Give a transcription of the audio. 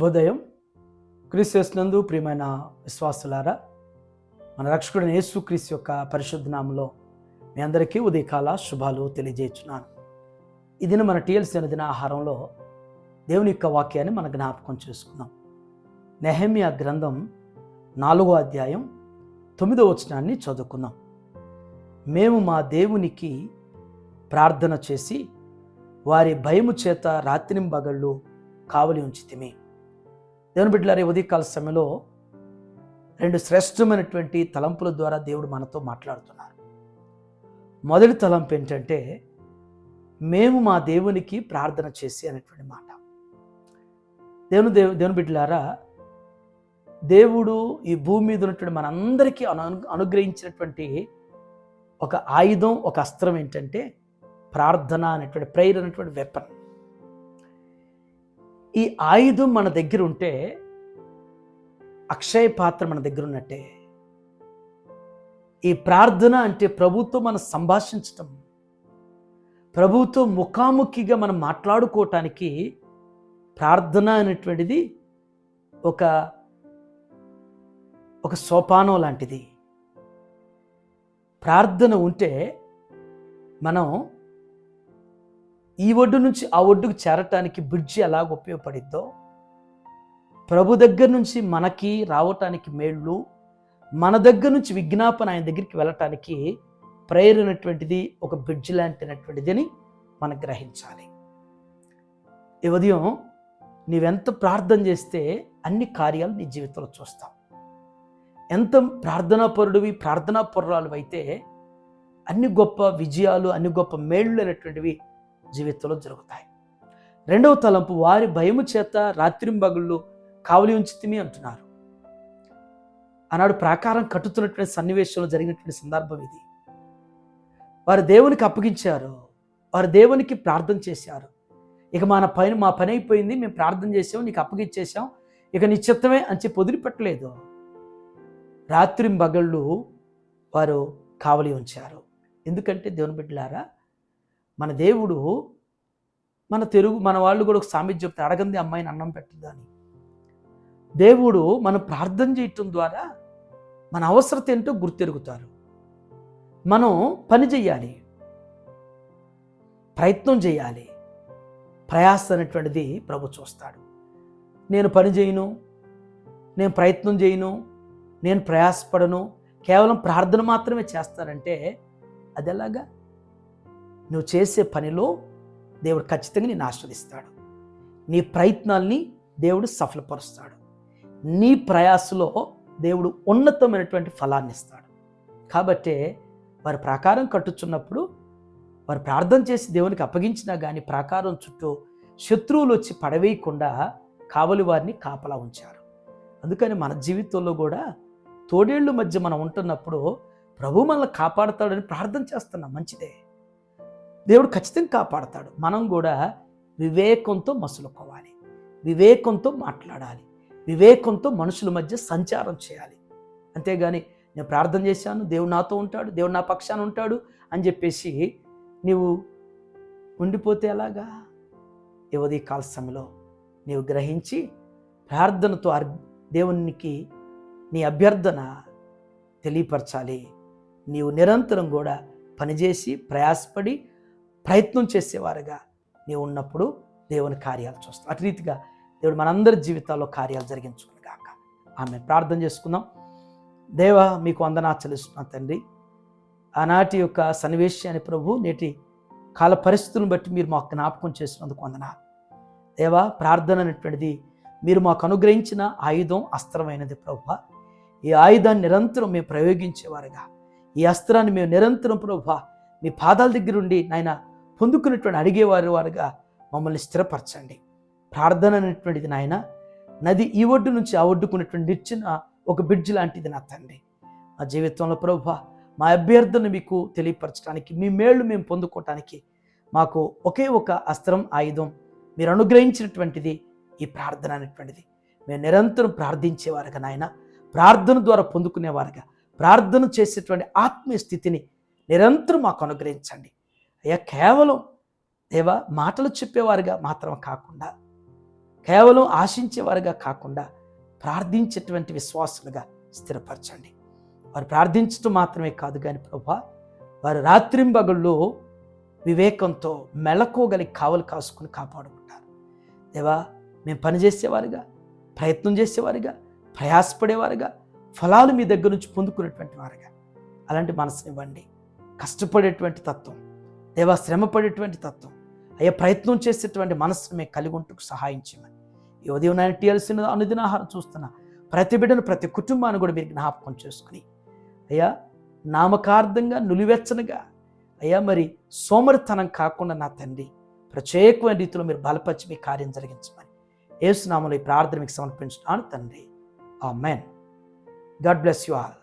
శుభోదయం. క్రీస్తునందు ప్రియమైన విశ్వాసులారా, మన రక్షకుడైన యేసుక్రీస్తు యొక్క పరిశుద్ధ నామములో మీ అందరికీ ఉదయకాల శుభాలు తెలియజేస్తున్నాను. ఈ దిన మన టీఎల్సీ అనే దిన ఆహారంలో దేవుని యొక్క వాక్యాన్ని మన జ్ఞాపకం చేసుకుందాం. నెహెమ్యా గ్రంథం 4వ అధ్యాయం 9వ వచనాన్ని చదువుకుందాం. మేము మా దేవునికి ప్రార్థన చేసి వారి భయము చేత రాత్రింబగళ్ళు కావలి ఉంచితిమి. దేవుని బిడ్డలారా, ఉదయకాల సమయంలో రెండు శ్రేష్టమైనటువంటి తలంపుల ద్వారా దేవుడు మనతో మాట్లాడుతున్నారు. మొదటి తలంపు ఏంటంటే, మేము మా దేవునికి ప్రార్థన చేసి అనేటువంటి మాట. దేవుని బిడ్డలారా, దేవుడు ఈ భూమి మీద ఉన్నటువంటి మనందరికీ అనుగ్రహించినటువంటి ఒక ఆయుధం, ఒక అస్త్రం ఏంటంటే ప్రార్థన అనేటువంటి, ప్రేయర్ అనేటువంటి వెపన్. ఈ ఆయుధం మన దగ్గర ఉంటే అక్షయ పాత్ర మన దగ్గర ఉన్నట్టే. ఈ ప్రార్థన అంటే ప్రభుతో మనం సంభాషించటం, ప్రభుతో ముఖాముఖిగా మనం మాట్లాడుకోవటానికి ప్రార్థన అనేటువంటిది ఒక సోపానం లాంటిది. ప్రార్థన ఉంటే మనం ఈ ఒడ్డు నుంచి ఆ ఒడ్డుకు చేరటానికి బ్రిడ్జి ఎలాగ ఉపయోగపడిద్దో, ప్రభు దగ్గర నుంచి మనకి రావటానికి మేళ్ళు, మన దగ్గర నుంచి విజ్ఞాపన ఆయన దగ్గరికి వెళ్ళటానికి ప్రేయర్ అనేటువంటిది ఒక బ్రిడ్జి లాంటినటువంటిది అని మనం గ్రహించాలి. ఈ ఉదయం నీవెంత ప్రార్థన చేస్తే అన్ని కార్యాలు నీ జీవితంలో చూస్తావు. ఎంత ప్రార్థనాపరుడివి, ప్రార్థనాపరురాలు అయితే అన్ని గొప్ప విజయాలు, అన్ని గొప్ప మేళ్ళు అనేటువంటివి జీవితంలో జరుగుతాయి. రెండవ తలంపు, వారి భయము చేత రాత్రింబగళ్ళు కావలి ఉంచితిమి అంటున్నారు. ఆనాడు ప్రాకారం కట్టుతున్నటువంటి సన్నివేశంలో జరిగినటువంటి సందర్భం ఇది. వారు దేవునికి అప్పగించారు, వారు దేవునికి ప్రార్థన చేశారు. ఇక మా పని అయిపోయింది, మేము ప్రార్థన చేసాం, నీకు అప్పగించేసాం, ఇక నీ చిత్తమే అని చెప్పి వదిలిపెట్టలేదు. రాత్రింబగళ్ళు వారు కావలి ఉంచారు. ఎందుకంటే దేవుని బిడ్డలారా, మన దేవుడు, మన వాళ్ళు కూడా ఒక సామెత చెప్తే, అడగంది అమ్మాయిని అన్నం పెట్టదు అని. దేవుడు మనం ప్రార్థన చేయటం ద్వారా మన అవసరత ఏంటో గుర్తెరుగుతారు. మనం పని చేయాలి, ప్రయత్నం చేయాలి. ప్రయాస అనేటువంటిది ప్రభు చూస్తాడు. నేను పని చేయను, నేను ప్రయత్నం చేయను, నేను ప్రయాసపడను, కేవలం ప్రార్థన మాత్రమే చేస్తానంటే అది ఎలాగా? నువ్వు చేసే పనిలో దేవుడు ఖచ్చితంగా నిన్ను ఆశీర్వదిస్తాడు. నీ ప్రయత్నాల్ని దేవుడు సఫలపరుస్తాడు. నీ ప్రయాసలో దేవుడు ఉన్నతమైనటువంటి ఫలాన్ని ఇస్తాడు. కాబట్టే వారి ప్రాకారం కట్టుచున్నప్పుడు వారు ప్రార్థన చేసి దేవునికి అప్పగించినా కానీ ప్రాకారం చుట్టూ శత్రువులు వచ్చి పడవేయకుండా కావలి వారిని కాపలా ఉంచారు. అందుకని మన జీవితంలో కూడా తోడేళ్ల మధ్య మనం ఉంటున్నప్పుడు ప్రభు మనల్ని కాపాడుతాడని ప్రార్థన చేస్తున్నాం, మంచిదే. దేవుడు ఖచ్చితంగా కాపాడతాడు. మనం కూడా వివేకంతో మసులుకోవాలి, వివేకంతో మాట్లాడాలి, వివేకంతో మనుషుల మధ్య సంచారం చేయాలి. అంతేగాని నేను ప్రార్థన చేశాను, దేవుడు నాతో ఉంటాడు, దేవుడు నా పక్షాన ఉంటాడు అని చెప్పేసి నీవు ఉండిపోతే ఎలాగా? ఈ కాల సమయంలో నీవు గ్రహించి ప్రార్థనతో దేవునికి నీ అభ్యర్థన తెలియపరచాలి. నీవు నిరంతరం కూడా పనిచేసి ప్రయాసపడి ప్రయత్నం చేసేవారుగా నీవు ఉన్నప్పుడు దేవుని కార్యాలు చూస్తాం. అటు రీతిగా దేవుడు మనందరి జీవితాల్లో కార్యాలు జరిగించుకునిగాక. ఆమె ప్రార్థన చేసుకుందాం. దేవా, మీకు వందనాలు చెల్లిస్తున్నాను తండ్రి. ఆనాటి యొక్క సన్నివేశాన్ని ప్రభు నేటి కాల పరిస్థితులను బట్టి మీరు మాకు జ్ఞాపకం చేసినందుకు వందనాలు. దేవా, ప్రార్థన అనేటువంటిది మీరు మాకు అనుగ్రహించిన ఆయుధం, అస్త్రమైనది ప్రభు. ఈ ఆయుధాన్ని నిరంతరం మేము ప్రయోగించేవారుగా, ఈ అస్త్రాన్ని మేము నిరంతరం ప్రభు మీ పాదాల దగ్గర ఉండి నాయన పొందుకున్నటువంటి అడిగేవారుగా మమ్మల్ని స్థిరపరచండి. ప్రార్థన అనేటువంటిది నాయన నది ఈ ఒడ్డు నుంచి ఆ ఒడ్డుకున్నటువంటి నిచ్చిన ఒక బ్రిడ్జ్ లాంటిది నా తండ్రి. మా జీవితంలో ప్రభు మా అభ్యర్థన మీకు తెలియపరచడానికి, మీ మేళ్ళు మేము పొందుకోవటానికి మాకు ఒకే ఒక అస్త్రం, ఆయుధం మీరు అనుగ్రహించినటువంటిది ఈ ప్రార్థన అనేటువంటిది. మేము నిరంతరం ప్రార్థించేవారుగా నాయన, ప్రార్థన ద్వారా పొందుకునేవారుగా, ప్రార్థన చేసేటువంటి ఆత్మీయ స్థితిని నిరంతరం మాకు అనుగ్రహించండి అయ్యా. కేవలం దేవా మాటలు చెప్పేవారుగా మాత్రం కాకుండా కేవలం ఆశించేవారుగా కాకుండా ప్రార్థించేటువంటి విశ్వాసులుగా స్థిరపరచండి. వారు ప్రార్థించడం మాత్రమే కాదు కానీ ప్రభువా, వారు రాత్రింబగళ్ళు వివేకంతో మెళకువగలిగి కావలు కాసుకుని కాపాడుకుంటారు. దేవా, మేము పనిచేసేవారుగా, ప్రయత్నం చేసేవారుగా, ప్రయాసపడేవారుగా, ఫలాలు మీ దగ్గర నుంచి పొందుకునేటువంటి వారుగా అలాంటి మనసునివ్వండి. కష్టపడేటువంటి తత్వం, దేవా, శ్రమపడేటువంటి తత్వం, అయ్యా, ప్రయత్నం చేసేటువంటి మనసును మేము కలిగి ఉంటూ సహాయం చేయమని ఈ ఉదయం నేను టీఎల్సిన అనుదినాహారం చూస్తున్న ప్రతి బిడ్డను, ప్రతి కుటుంబాన్ని కూడా మీరు జ్ఞాపకం చేసుకుని అయ్యా, నామకార్థంగా నులివెచ్చనగా అయ్యా మరి సోమరితనం కాకుండా నా తండ్రి ప్రత్యేకమైన రీతిలో మీరు బలపరిచి మీ కార్యం జరిగించమని యేసు నామములో ఈ ప్రార్థన మీకు సమర్పించున్నాను తండ్రి. Amen. God bless you all.